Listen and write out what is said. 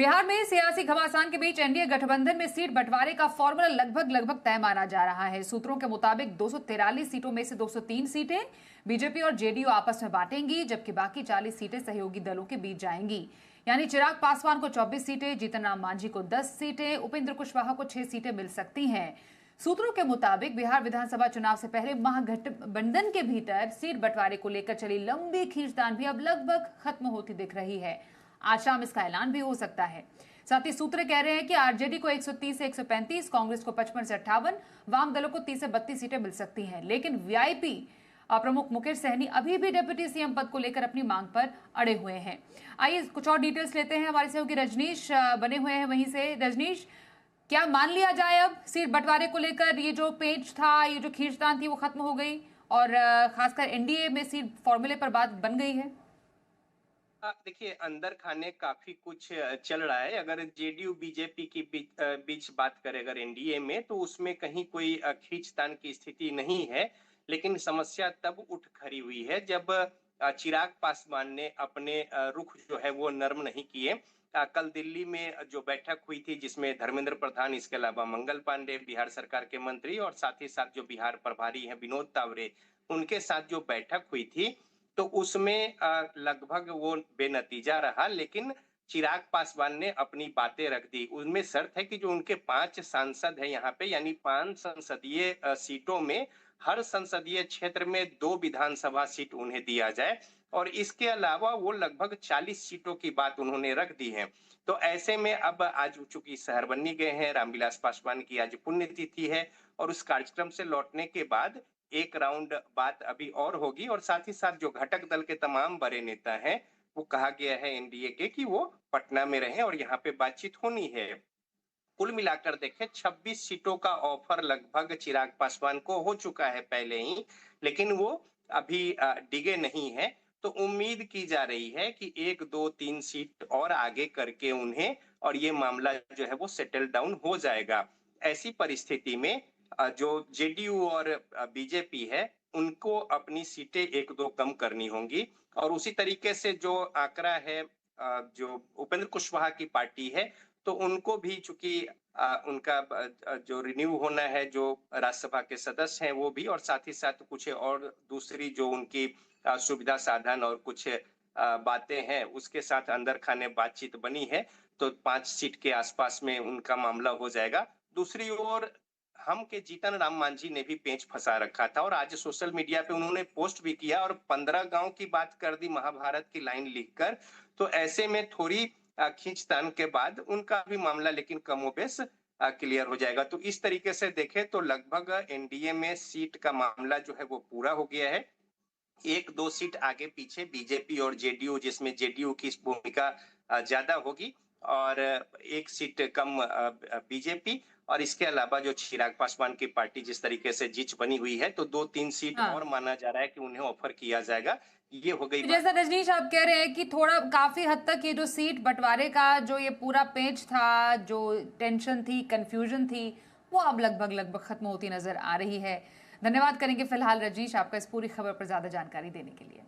बिहार में सियासी घमासान के बीच एनडीए गठबंधन में सीट बंटवारे का फॉर्मूला लगभग तय माना जा रहा है। सूत्रों के मुताबिक 243 सीटों में से 203 सीटें बीजेपी और जेडीयू आपस में बांटेंगी, जबकि बाकी 40 सीटें सहयोगी दलों के बीच जाएंगी। यानी चिराग पासवान को 24 सीटें, जीतन राम मांझी को 10 सीटें, उपेंद्र कुशवाहा को 6 सीटें मिल सकती हैं। सूत्रों के मुताबिक बिहार विधानसभा चुनाव से पहले महागठबंधन के भीतर सीट बंटवारे को लेकर चली लंबी खींचतान भी अब लगभग खत्म होती दिख रही है। आज शाम इसका ऐलान भी हो सकता है। साथ ही सूत्र कह रहे हैं कि आरजेडी को 130 से 135, कांग्रेस को 55 से 58, वाम दलों को 30 से 32 सीटें मिल सकती हैं। लेकिन वीआईपी प्रमुख मुकेश सहनी अभी भी डिप्टी सीएम पद को लेकर अपनी मांग पर अड़े हुए हैं। आइए कुछ और डिटेल्स लेते हैं। हमारे सहयोगी रजनीश बने हुए हैं वहीं से। रजनीश, क्या मान लिया जाए अब सीट बंटवारे को लेकर ये जो पेच था, ये जो खींचतान थी वो खत्म हो गई और खासकर एनडीए में सीट फॉर्मूले पर बात बन गई है? देखिए, अंदर खाने काफी कुछ चल रहा है। अगर जेडीयू बीजेपी की बीच बात करें अगर एनडीए में, तो उसमें कहीं कोई खींचतान की स्थिति नहीं है। लेकिन समस्या तब उठ खड़ी हुई है जब चिराग पासवान ने अपने रुख जो है वो नर्म नहीं किए। कल दिल्ली में जो बैठक हुई थी जिसमें धर्मेंद्र प्रधान, इसके अलावा मंगल पांडे, बिहार सरकार के मंत्री, और साथ ही साथ जो बिहार प्रभारी हैं विनोद तावरे, उनके साथ जो बैठक हुई थी, तो उसमें लगभग वो बेनतीजा रहा। लेकिन चिराग पासवान ने अपनी बातें रख दी। उनमें शर्त है कि जो उनके 5 सांसद हैं यहाँ पे, यानी 5 संसदीय सीटों में हर संसदीय क्षेत्र में 2 विधानसभा सीट उन्हें दिया जाए, और इसके अलावा वो लगभग 40 सीटों की बात उन्होंने रख दी है। तो ऐसे में अब आज चूंकि शहर बन्नी गए हैं, रामविलास पासवान की आज पुण्यतिथि है, और उस कार्यक्रम से लौटने के बाद एक राउंड बात अभी और होगी, और साथ ही साथ जो घटक दल के तमाम बड़े नेता हैं, वो कहा गया है एनडीए के कि वो पटना में रहें और यहाँ पे बातचीत होनी है। कुल मिलाकर देखें, 26 सीटों का ऑफर लगभग चिराग पासवान को हो चुका है पहले ही, लेकिन वो अभी डिगे नहीं है। तो उम्मीद की जा रही है कि 1, 2, 3 सीट और आगे करके उन्हें, और ये मामला जो है वो सेटल डाउन हो जाएगा। ऐसी परिस्थिति में जो जेडीयू और बीजेपी है, उनको अपनी सीटें 1-2 कम करनी होंगी। और उसी तरीके से जो आंकड़ा है, जो उपेंद्र कुशवाहा की पार्टी है, तो उनको भी चूंकि उनका जो रिन्यू होना है, जो राज्यसभा के सदस्य हैं वो भी, और साथ ही साथ कुछ और दूसरी जो उनकी सुविधा साधन और कुछ बातें हैं, उसके साथ अंदर खाने बातचीत बनी है। तो 5 सीट के आसपास में उनका मामला हो जाएगा। दूसरी ओर हम के जीतन राम मांझी ने भी पेंच फंसा रखा था, और आज सोशल मीडिया पे उन्होंने पोस्ट भी किया और 15 गांव की बात कर दी महाभारत की लाइन लिखकर। तो ऐसे में थोड़ी खींचतान के बाद उनका भी मामला लेकिन कमोबेश क्लियर हो जाएगा। तो इस तरीके से देखें तो लगभग एनडीए में सीट का मामला जो है वो पूरा हो गया है। 1-2 सीट आगे पीछे बीजेपी और जेडीयू, जिसमें जेडीयू की भूमिका ज्यादा होगी, और 1 सीट कम बीजेपी, और इसके अलावा जो चिराग पासवान की पार्टी जिस तरीके से जिच बनी हुई है, तो 2-3 सीट और हाँ, माना जा रहा है कि उन्हें ऑफर किया जाएगा। ये हो गई तो बात। जैसा रजनीश आप कह रहे हैं कि थोड़ा काफी हद तक ये जो सीट बंटवारे का जो ये पूरा पेच था, जो टेंशन थी, कंफ्यूजन थी, वो अब लगभग खत्म होती नजर आ रही है। धन्यवाद करेंगे फिलहाल रजनीश आपका इस पूरी खबर पर ज्यादा जानकारी देने के लिए।